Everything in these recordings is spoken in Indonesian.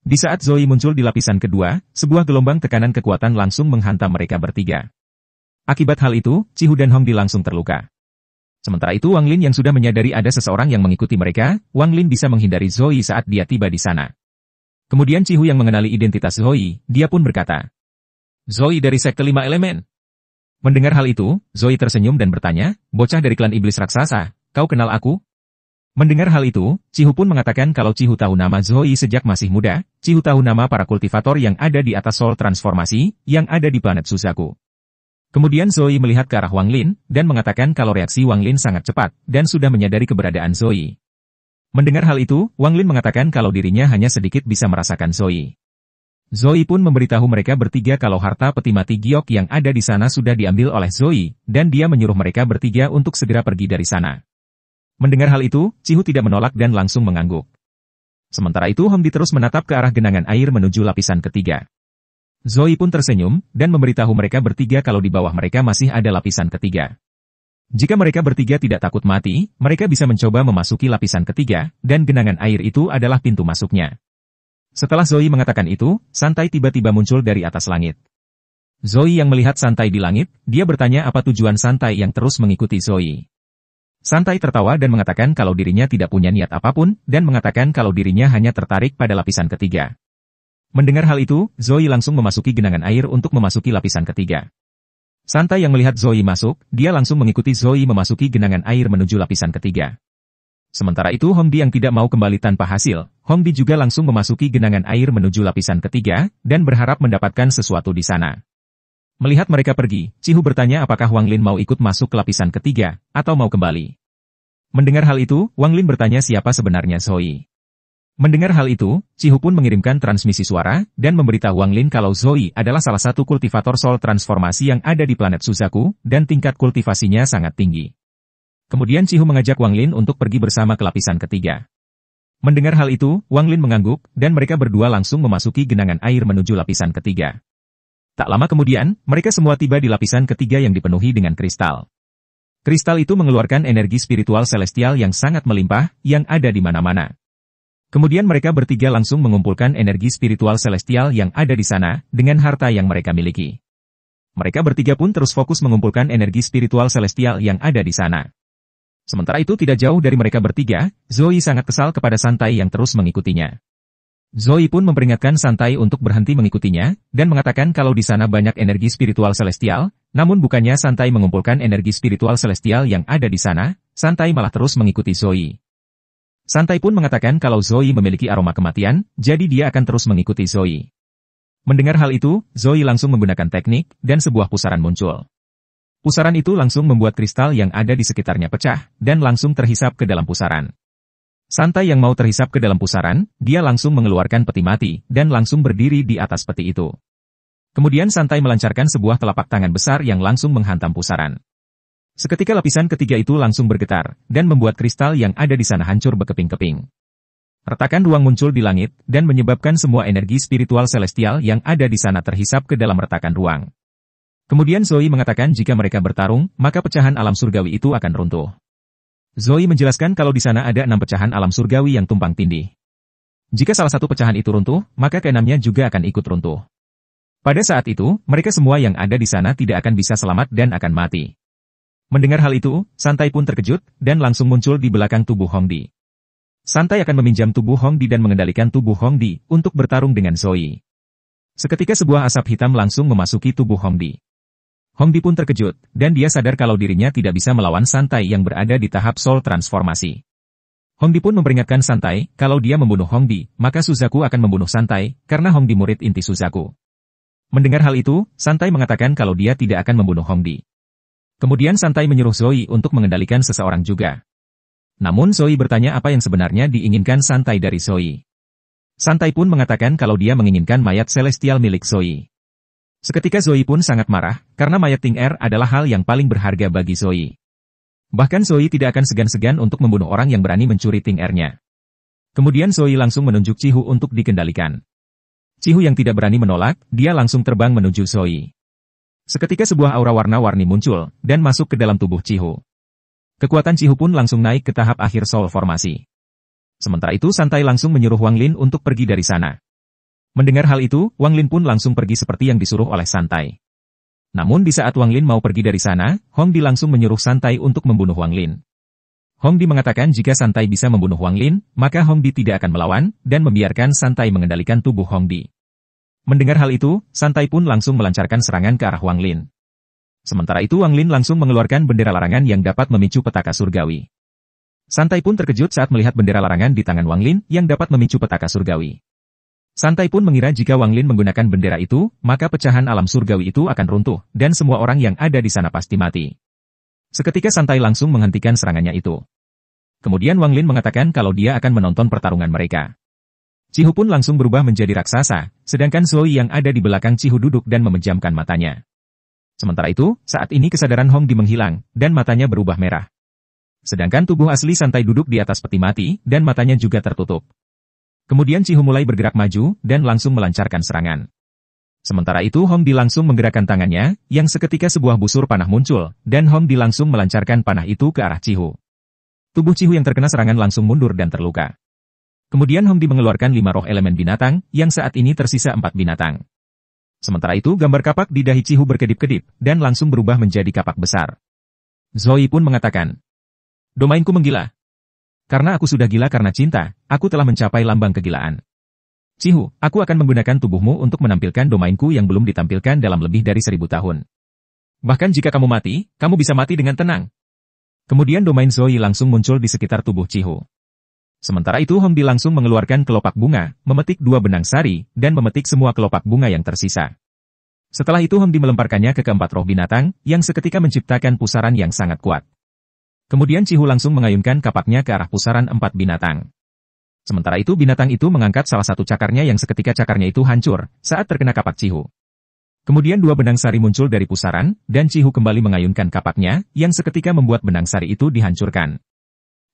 Di saat Zoe muncul di lapisan kedua, sebuah gelombang tekanan kekuatan langsung menghantam mereka bertiga. Akibat hal itu, Chihu dan Hongdi langsung terluka. Sementara itu Wang Lin yang sudah menyadari ada seseorang yang mengikuti mereka, Wang Lin bisa menghindari Zoe saat dia tiba di sana. Kemudian Chihu yang mengenali identitas Zoe, dia pun berkata, "Zoe dari sekte 5 elemen." Mendengar hal itu, Zoe tersenyum dan bertanya, "Bocah dari klan iblis raksasa, kau kenal aku?" Mendengar hal itu, Chihu pun mengatakan kalau Chihu tahu nama Zoe sejak masih muda, Chihu tahu nama para kultivator yang ada di atas Soul Transformasi, yang ada di planet Suzaku. Kemudian Zoe melihat ke arah Wang Lin, dan mengatakan kalau reaksi Wang Lin sangat cepat, dan sudah menyadari keberadaan Zoe. Mendengar hal itu, Wang Lin mengatakan kalau dirinya hanya sedikit bisa merasakan Zoe. Zoe pun memberitahu mereka bertiga kalau harta peti mati giok yang ada di sana sudah diambil oleh Zoe, dan dia menyuruh mereka bertiga untuk segera pergi dari sana. Mendengar hal itu, Chihu tidak menolak dan langsung mengangguk. Sementara itu Hongdi terus menatap ke arah genangan air menuju lapisan ketiga. Zoe pun tersenyum, dan memberitahu mereka bertiga kalau di bawah mereka masih ada lapisan ketiga. Jika mereka bertiga tidak takut mati, mereka bisa mencoba memasuki lapisan ketiga, dan genangan air itu adalah pintu masuknya. Setelah Zoe mengatakan itu, Santai tiba-tiba muncul dari atas langit. Zoe yang melihat Santai di langit, dia bertanya apa tujuan Santai yang terus mengikuti Zoe. Santai tertawa dan mengatakan kalau dirinya tidak punya niat apapun, dan mengatakan kalau dirinya hanya tertarik pada lapisan ketiga. Mendengar hal itu, Zoe langsung memasuki genangan air untuk memasuki lapisan ketiga. Santai yang melihat Zoe masuk, dia langsung mengikuti Zoe memasuki genangan air menuju lapisan ketiga. Sementara itu Hongdi yang tidak mau kembali tanpa hasil, Hongdi juga langsung memasuki genangan air menuju lapisan ketiga, dan berharap mendapatkan sesuatu di sana. Melihat mereka pergi, Chihu bertanya apakah Wang Lin mau ikut masuk ke lapisan ketiga, atau mau kembali. Mendengar hal itu, Wang Lin bertanya siapa sebenarnya Zoe. Mendengar hal itu, Chihu pun mengirimkan transmisi suara, dan memberitahu Wang Lin kalau Zoe adalah salah satu kultivator Soul Transformasi yang ada di planet Suzaku, dan tingkat kultivasinya sangat tinggi. Kemudian Chihu mengajak Wang Lin untuk pergi bersama ke lapisan ketiga. Mendengar hal itu, Wang Lin mengangguk, dan mereka berdua langsung memasuki genangan air menuju lapisan ketiga. Tak lama kemudian, mereka semua tiba di lapisan ketiga yang dipenuhi dengan kristal. Kristal itu mengeluarkan energi spiritual celestial yang sangat melimpah, yang ada di mana-mana. Kemudian mereka bertiga langsung mengumpulkan energi spiritual celestial yang ada di sana, dengan harta yang mereka miliki. Mereka bertiga pun terus fokus mengumpulkan energi spiritual celestial yang ada di sana. Sementara itu tidak jauh dari mereka bertiga, Zoe sangat kesal kepada Santai yang terus mengikutinya. Zoe pun memperingatkan Santai untuk berhenti mengikutinya, dan mengatakan kalau di sana banyak energi spiritual celestial, namun bukannya Santai mengumpulkan energi spiritual celestial yang ada di sana, Santai malah terus mengikuti Zoe. Santai pun mengatakan kalau Zoe memiliki aroma kematian, jadi dia akan terus mengikuti Zoe. Mendengar hal itu, Zoe langsung menggunakan teknik, dan sebuah pusaran muncul. Pusaran itu langsung membuat kristal yang ada di sekitarnya pecah, dan langsung terhisap ke dalam pusaran. Santai yang mau terhisap ke dalam pusaran, dia langsung mengeluarkan peti mati, dan langsung berdiri di atas peti itu. Kemudian Santai melancarkan sebuah telapak tangan besar yang langsung menghantam pusaran. Seketika lapisan ketiga itu langsung bergetar, dan membuat kristal yang ada di sana hancur berkeping-keping. Retakan ruang muncul di langit, dan menyebabkan semua energi spiritual celestial yang ada di sana terhisap ke dalam retakan ruang. Kemudian Zoe mengatakan jika mereka bertarung, maka pecahan alam surgawi itu akan runtuh. Zoe menjelaskan kalau di sana ada 6 pecahan alam surgawi yang tumpang tindih. Jika salah satu pecahan itu runtuh, maka keenamnya juga akan ikut runtuh. Pada saat itu, mereka semua yang ada di sana tidak akan bisa selamat dan akan mati. Mendengar hal itu, Santai pun terkejut, dan langsung muncul di belakang tubuh Hongdi. Santai akan meminjam tubuh Hongdi dan mengendalikan tubuh Hongdi untuk bertarung dengan Zoe. Seketika sebuah asap hitam langsung memasuki tubuh Hongdi. Hongdi pun terkejut, dan dia sadar kalau dirinya tidak bisa melawan Santai yang berada di tahap Soul Transformasi. Hongdi pun memperingatkan Santai, kalau dia membunuh Hongdi, maka Suzaku akan membunuh Santai, karena Hongdi murid inti Suzaku. Mendengar hal itu, Santai mengatakan kalau dia tidak akan membunuh Hongdi. Kemudian Santai menyuruh Zoe untuk mengendalikan seseorang juga. Namun Zoe bertanya apa yang sebenarnya diinginkan Santai dari Zoe. Santai pun mengatakan kalau dia menginginkan mayat celestial milik Zoe. Seketika Zoe pun sangat marah, karena mayat Ting Er adalah hal yang paling berharga bagi Zoe. Bahkan Zoe tidak akan segan-segan untuk membunuh orang yang berani mencuri Ting Er-nya. Kemudian Zoe langsung menunjuk Chihu untuk dikendalikan. Chihu yang tidak berani menolak, dia langsung terbang menuju Zoe. Seketika sebuah aura warna-warni muncul, dan masuk ke dalam tubuh Chihu. Kekuatan Chihu pun langsung naik ke tahap akhir Soul Formasi. Sementara itu Santai langsung menyuruh Wang Lin untuk pergi dari sana. Mendengar hal itu, Wang Lin pun langsung pergi seperti yang disuruh oleh Santai. Namun di saat Wang Lin mau pergi dari sana, Hong Di langsung menyuruh Santai untuk membunuh Wang Lin. Hong Di mengatakan jika Santai bisa membunuh Wang Lin, maka Hong Di tidak akan melawan, dan membiarkan Santai mengendalikan tubuh Hong Di. Mendengar hal itu, Santai pun langsung melancarkan serangan ke arah Wang Lin. Sementara itu Wang Lin langsung mengeluarkan bendera larangan yang dapat memicu petaka surgawi. Santai pun terkejut saat melihat bendera larangan di tangan Wang Lin yang dapat memicu petaka surgawi. Santai pun mengira jika Wang Lin menggunakan bendera itu, maka pecahan alam surgawi itu akan runtuh, dan semua orang yang ada di sana pasti mati. Seketika Santai langsung menghentikan serangannya itu. Kemudian Wang Lin mengatakan kalau dia akan menonton pertarungan mereka. Cihu pun langsung berubah menjadi raksasa, sedangkan Zoe yang ada di belakang Cihu duduk dan memejamkan matanya. Sementara itu, saat ini kesadaran Hong Di menghilang, dan matanya berubah merah. Sedangkan tubuh asli Santai duduk di atas peti mati, dan matanya juga tertutup. Kemudian Cihu mulai bergerak maju, dan langsung melancarkan serangan. Sementara itu Hong Di langsung menggerakkan tangannya, yang seketika sebuah busur panah muncul, dan Hong Di langsung melancarkan panah itu ke arah Cihu. Tubuh Cihu yang terkena serangan langsung mundur dan terluka. Kemudian Hong Di mengeluarkan 5 roh elemen binatang, yang saat ini tersisa 4 binatang. Sementara itu gambar kapak di dahi Cihu berkedip-kedip, dan langsung berubah menjadi kapak besar. Zoe pun mengatakan, "Domainku menggila. Karena aku sudah gila karena cinta, aku telah mencapai lambang kegilaan. Cihu, aku akan menggunakan tubuhmu untuk menampilkan domainku yang belum ditampilkan dalam lebih dari 1000 tahun. Bahkan jika kamu mati, kamu bisa mati dengan tenang." Kemudian domain Zoe langsung muncul di sekitar tubuh Cihu. Sementara itu Hong Di langsung mengeluarkan kelopak bunga, memetik 2 benang sari, dan memetik semua kelopak bunga yang tersisa. Setelah itu Hong Di melemparkannya ke keempat roh binatang, yang seketika menciptakan pusaran yang sangat kuat. Kemudian Cihu langsung mengayunkan kapaknya ke arah pusaran 4 binatang. Sementara itu binatang itu mengangkat salah satu cakarnya yang seketika cakarnya itu hancur, saat terkena kapak Cihu. Kemudian 2 benang sari muncul dari pusaran, dan Cihu kembali mengayunkan kapaknya, yang seketika membuat benang sari itu dihancurkan.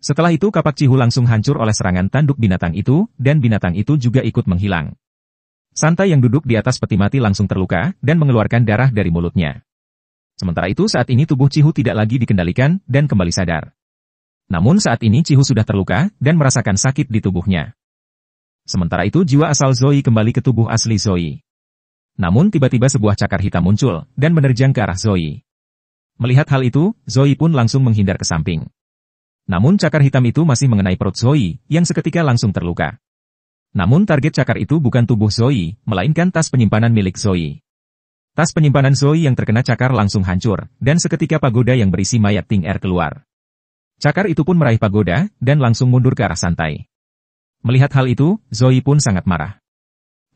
Setelah itu kapak Cihu langsung hancur oleh serangan tanduk binatang itu, dan binatang itu juga ikut menghilang. Santai yang duduk di atas peti mati langsung terluka, dan mengeluarkan darah dari mulutnya. Sementara itu saat ini tubuh Cihu tidak lagi dikendalikan, dan kembali sadar. Namun saat ini Cihu sudah terluka, dan merasakan sakit di tubuhnya. Sementara itu jiwa asal Zoe kembali ke tubuh asli Zoe. Namun tiba-tiba sebuah cakar hitam muncul, dan menerjang ke arah Zoe. Melihat hal itu, Zoe pun langsung menghindar ke samping. Namun cakar hitam itu masih mengenai perut Zoe, yang seketika langsung terluka. Namun target cakar itu bukan tubuh Zoe, melainkan tas penyimpanan milik Zoe. Tas penyimpanan Zoe yang terkena cakar langsung hancur, dan seketika pagoda yang berisi mayat Ting Er keluar. Cakar itu pun meraih pagoda, dan langsung mundur ke arah Santai. Melihat hal itu, Zoe pun sangat marah.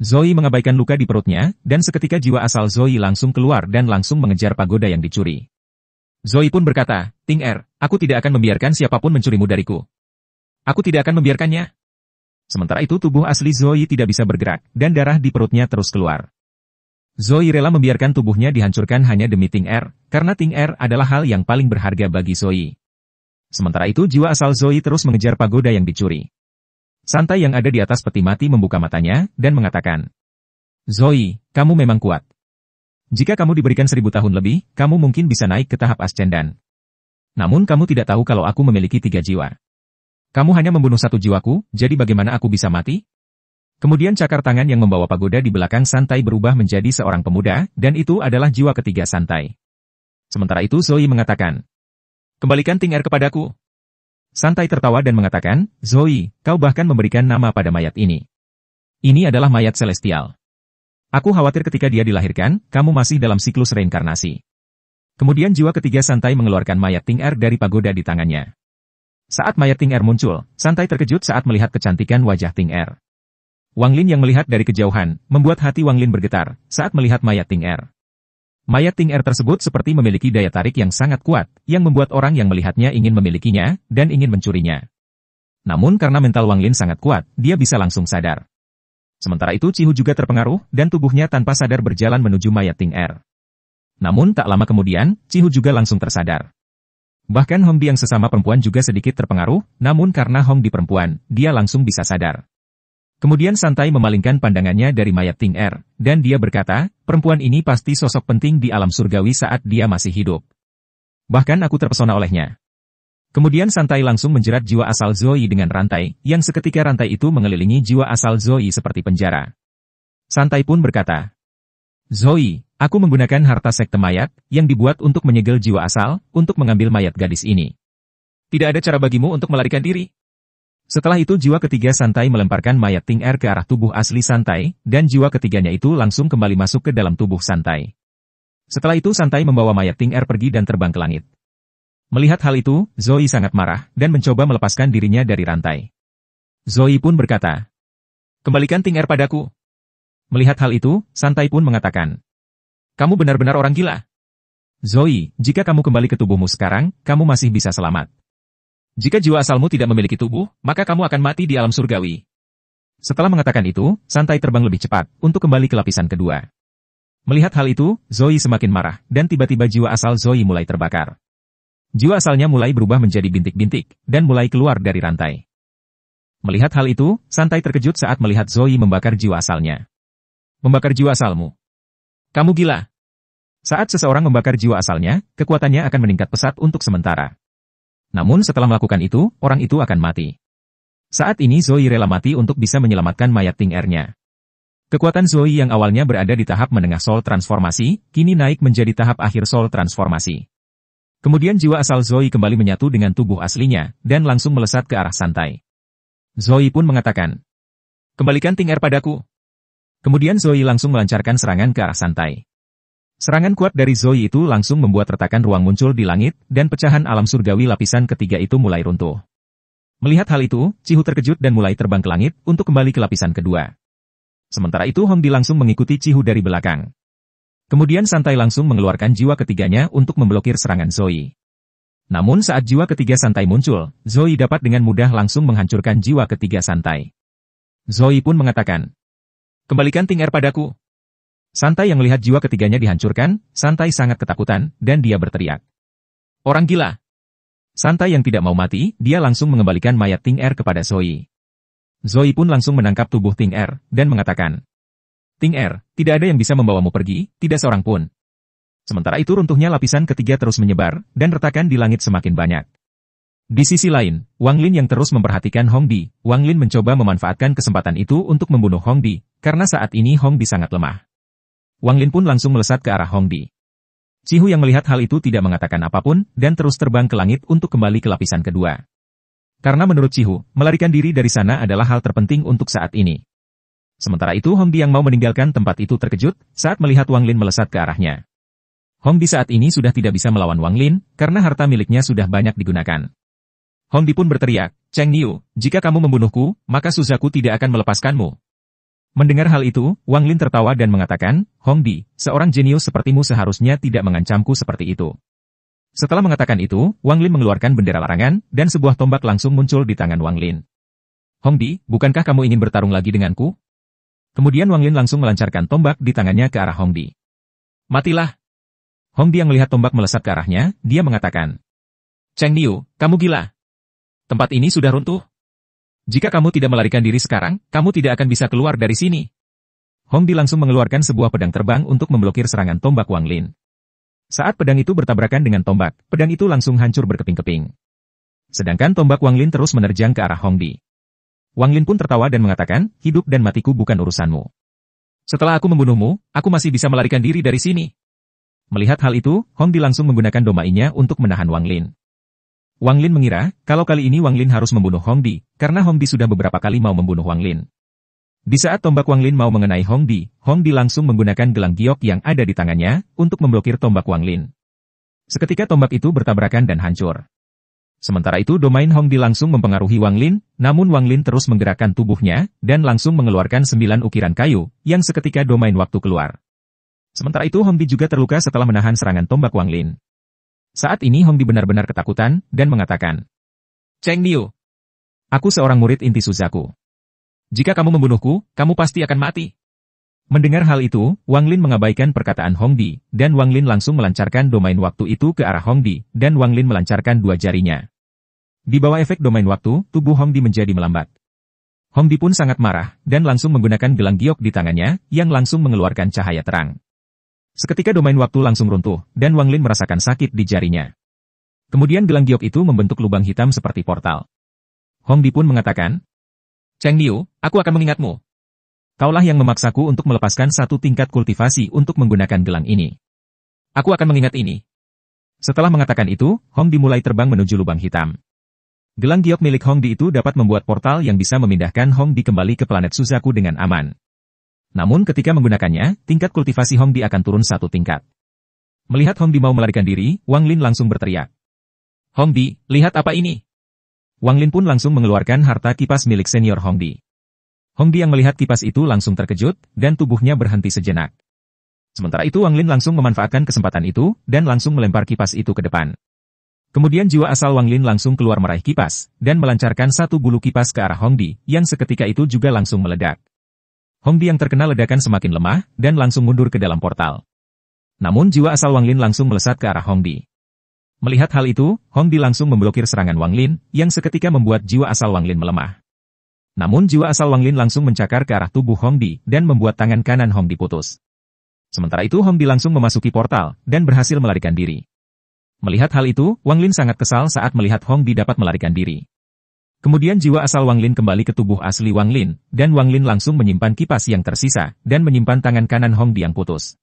Zoe mengabaikan luka di perutnya, dan seketika jiwa asal Zoe langsung keluar dan langsung mengejar pagoda yang dicuri. Zoe pun berkata, "Ting Er, aku tidak akan membiarkan siapapun mencurimu dariku. Aku tidak akan membiarkannya." Sementara itu tubuh asli Zoe tidak bisa bergerak, dan darah di perutnya terus keluar. Zoe rela membiarkan tubuhnya dihancurkan hanya demi Ting Er, karena Ting Er adalah hal yang paling berharga bagi Zoe. Sementara itu jiwa asal Zoe terus mengejar pagoda yang dicuri. Santai yang ada di atas peti mati membuka matanya, dan mengatakan, "Zoe, kamu memang kuat. Jika kamu diberikan 1000 tahun lebih, kamu mungkin bisa naik ke tahap ascendan. Namun kamu tidak tahu kalau aku memiliki 3 jiwa. Kamu hanya membunuh 1 jiwaku, jadi bagaimana aku bisa mati?" Kemudian cakar tangan yang membawa pagoda di belakang Santai berubah menjadi seorang pemuda, dan itu adalah jiwa ketiga Santai. Sementara itu Zoe mengatakan, "Kembalikan Ting Er kepadaku." Santai tertawa dan mengatakan, "Zoe, kau bahkan memberikan nama pada mayat ini. Ini adalah mayat celestial. Aku khawatir ketika dia dilahirkan, kamu masih dalam siklus reinkarnasi." Kemudian jiwa ketiga Santai mengeluarkan mayat Ting Er dari pagoda di tangannya. Saat mayat Ting Er muncul, Santai terkejut saat melihat kecantikan wajah Ting Er. Wang Lin yang melihat dari kejauhan, membuat hati Wang Lin bergetar saat melihat mayat Ting Er. Mayat Ting Er tersebut seperti memiliki daya tarik yang sangat kuat, yang membuat orang yang melihatnya ingin memilikinya, dan ingin mencurinya. Namun karena mental Wang Lin sangat kuat, dia bisa langsung sadar. Sementara itu Cihu juga terpengaruh, dan tubuhnya tanpa sadar berjalan menuju mayat Ting Er. Namun tak lama kemudian, Cihu juga langsung tersadar. Bahkan Hong Di yang sesama perempuan juga sedikit terpengaruh, namun karena Hong Di perempuan, dia langsung bisa sadar. Kemudian Santai memalingkan pandangannya dari mayat Ting Er, dan dia berkata, "Perempuan ini pasti sosok penting di alam surgawi saat dia masih hidup. Bahkan aku terpesona olehnya." Kemudian Santai langsung menjerat jiwa asal Zoe dengan rantai, yang seketika rantai itu mengelilingi jiwa asal Zoe seperti penjara. Santai pun berkata, Zoe, aku menggunakan harta sekte mayat yang dibuat untuk menyegel jiwa asal untuk mengambil mayat gadis ini. Tidak ada cara bagimu untuk melarikan diri. Setelah itu jiwa ketiga Santai melemparkan mayat Ting Er ke arah tubuh asli Santai, dan jiwa ketiganya itu langsung kembali masuk ke dalam tubuh Santai. Setelah itu Santai membawa mayat Ting Er pergi dan terbang ke langit. Melihat hal itu, Zoe sangat marah dan mencoba melepaskan dirinya dari rantai. Zoe pun berkata, kembalikan Ting Er padaku. Melihat hal itu, Santai pun mengatakan, kamu benar-benar orang gila. Zoe, jika kamu kembali ke tubuhmu sekarang, kamu masih bisa selamat. Jika jiwa asalmu tidak memiliki tubuh, maka kamu akan mati di alam surgawi. Setelah mengatakan itu, Santai terbang lebih cepat untuk kembali ke lapisan kedua. Melihat hal itu, Zoe semakin marah, dan tiba-tiba jiwa asal Zoe mulai terbakar. Jiwa asalnya mulai berubah menjadi bintik-bintik, dan mulai keluar dari rantai. Melihat hal itu, Santai terkejut saat melihat Zoe membakar jiwa asalnya. Membakar jiwa asalmu. Kamu gila. Saat seseorang membakar jiwa asalnya, kekuatannya akan meningkat pesat untuk sementara. Namun setelah melakukan itu, orang itu akan mati. Saat ini Zoe rela mati untuk bisa menyelamatkan mayat Ting Er-nya. Kekuatan Zoe yang awalnya berada di tahap menengah soul transformasi, kini naik menjadi tahap akhir soul transformasi. Kemudian jiwa asal Zoe kembali menyatu dengan tubuh aslinya, dan langsung melesat ke arah Santai. Zoe pun mengatakan, kembalikan Ting Er padaku. Kemudian Zoe langsung melancarkan serangan ke arah Santai. Serangan kuat dari Zoe itu langsung membuat retakan ruang muncul di langit, dan pecahan alam surgawi lapisan ketiga itu mulai runtuh. Melihat hal itu, Cihu terkejut dan mulai terbang ke langit untuk kembali ke lapisan kedua. Sementara itu Hongdi langsung mengikuti Cihu dari belakang. Kemudian Santai langsung mengeluarkan jiwa ketiganya untuk memblokir serangan Zoe. Namun saat jiwa ketiga Santai muncul, Zoe dapat dengan mudah langsung menghancurkan jiwa ketiga Santai. Zoe pun mengatakan, kembalikan Ting Er padaku. Santai yang melihat jiwa ketiganya dihancurkan, Santai sangat ketakutan, dan dia berteriak. Orang gila. Santai yang tidak mau mati, dia langsung mengembalikan mayat Ting Er kepada Zoe. Zoe pun langsung menangkap tubuh Ting Er, dan mengatakan, Ting Er, tidak ada yang bisa membawamu pergi, tidak seorang pun. Sementara itu runtuhnya lapisan ketiga terus menyebar, dan retakan di langit semakin banyak. Di sisi lain, Wang Lin yang terus memperhatikan Hongdi, Wang Lin mencoba memanfaatkan kesempatan itu untuk membunuh Hongdi, karena saat ini Hongdi sangat lemah. Wang Lin pun langsung melesat ke arah Hongdi. Cihu yang melihat hal itu tidak mengatakan apapun, dan terus terbang ke langit untuk kembali ke lapisan kedua. Karena menurut Cihu, melarikan diri dari sana adalah hal terpenting untuk saat ini. Sementara itu Hongdi yang mau meninggalkan tempat itu terkejut, saat melihat Wang Lin melesat ke arahnya. Hongdi saat ini sudah tidak bisa melawan Wang Lin, karena harta miliknya sudah banyak digunakan. Hongdi pun berteriak, Cheng Niu, jika kamu membunuhku, maka Suzaku tidak akan melepaskanmu. Mendengar hal itu, Wang Lin tertawa dan mengatakan, Hongdi, seorang jenius sepertimu seharusnya tidak mengancamku seperti itu. Setelah mengatakan itu, Wang Lin mengeluarkan bendera larangan, dan sebuah tombak langsung muncul di tangan Wang Lin. Hongdi, bukankah kamu ingin bertarung lagi denganku? Kemudian Wang Lin langsung melancarkan tombak di tangannya ke arah Hongdi. Matilah. Hongdi yang melihat tombak melesat ke arahnya, dia mengatakan, Cheng Niu, kamu gila. Tempat ini sudah runtuh. Jika kamu tidak melarikan diri sekarang, kamu tidak akan bisa keluar dari sini. Hongdi langsung mengeluarkan sebuah pedang terbang untuk memblokir serangan tombak Wang Lin. Saat pedang itu bertabrakan dengan tombak, pedang itu langsung hancur berkeping-keping. Sedangkan tombak Wang Lin terus menerjang ke arah Hongdi. Wang Lin pun tertawa dan mengatakan, hidup dan matiku bukan urusanmu. Setelah aku membunuhmu, aku masih bisa melarikan diri dari sini. Melihat hal itu, Hongdi langsung menggunakan domainya untuk menahan Wang Lin. Wang Lin mengira, kalau kali ini Wang Lin harus membunuh Hongdi, karena Hongdi sudah beberapa kali mau membunuh Wang Lin. Di saat tombak Wang Lin mau mengenai Hongdi, Hongdi langsung menggunakan gelang giok yang ada di tangannya, untuk memblokir tombak Wang Lin. Seketika tombak itu bertabrakan dan hancur. Sementara itu domain Hongdi langsung mempengaruhi Wang Lin, namun Wang Lin terus menggerakkan tubuhnya, dan langsung mengeluarkan 9 ukiran kayu, yang seketika domain waktu keluar. Sementara itu Hongdi juga terluka setelah menahan serangan tombak Wang Lin. Saat ini Hongdi benar-benar ketakutan, dan mengatakan, Cheng Niu, aku seorang murid inti Suzaku. Jika kamu membunuhku, kamu pasti akan mati. Mendengar hal itu, Wang Lin mengabaikan perkataan Hongdi, dan Wang Lin langsung melancarkan domain waktu itu ke arah Hongdi, dan Wang Lin melancarkan 2 jarinya. Di bawah efek domain waktu, tubuh Hongdi menjadi melambat. Hongdi pun sangat marah, dan langsung menggunakan gelang giok di tangannya, yang langsung mengeluarkan cahaya terang. Seketika domain waktu langsung runtuh, dan Wang Lin merasakan sakit di jarinya. Kemudian gelang giok itu membentuk lubang hitam seperti portal. Hongdi pun mengatakan, Cheng Niu, aku akan mengingatmu. Kaulah yang memaksaku untuk melepaskan satu tingkat kultivasi untuk menggunakan gelang ini. Aku akan mengingat ini. Setelah mengatakan itu, Hongdi mulai terbang menuju lubang hitam. Gelang giok milik Hongdi itu dapat membuat portal yang bisa memindahkan Hongdi kembali ke planet Suzaku dengan aman. Namun ketika menggunakannya, tingkat kultivasi Hongdi akan turun satu tingkat. Melihat Hongdi mau melarikan diri, Wang Lin langsung berteriak. Hongdi, lihat apa ini? Wang Lin pun langsung mengeluarkan harta kipas milik senior Hongdi. Hongdi yang melihat kipas itu langsung terkejut, dan tubuhnya berhenti sejenak. Sementara itu Wang Lin langsung memanfaatkan kesempatan itu, dan langsung melempar kipas itu ke depan. Kemudian jiwa asal Wang Lin langsung keluar meraih kipas, dan melancarkan satu bulu kipas ke arah Hongdi, yang seketika itu juga langsung meledak. Hongdi yang terkena ledakan semakin lemah, dan langsung mundur ke dalam portal. Namun jiwa asal Wang Lin langsung melesat ke arah Hongdi. Melihat hal itu, Hongdi langsung memblokir serangan Wang Lin, yang seketika membuat jiwa asal Wang Lin melemah. Namun jiwa asal Wang Lin langsung mencakar ke arah tubuh Hongdi, dan membuat tangan kanan Hongdi putus. Sementara itu Hongdi langsung memasuki portal, dan berhasil melarikan diri. Melihat hal itu, Wang Lin sangat kesal saat melihat Hongdi dapat melarikan diri. Kemudian jiwa asal Wang Lin kembali ke tubuh asli Wang Lin, dan Wang Lin langsung menyimpan kipas yang tersisa, dan menyimpan tangan kanan Hongdi yang putus.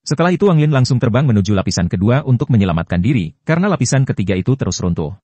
Setelah itu Wang Lin langsung terbang menuju lapisan kedua untuk menyelamatkan diri, karena lapisan ketiga itu terus runtuh.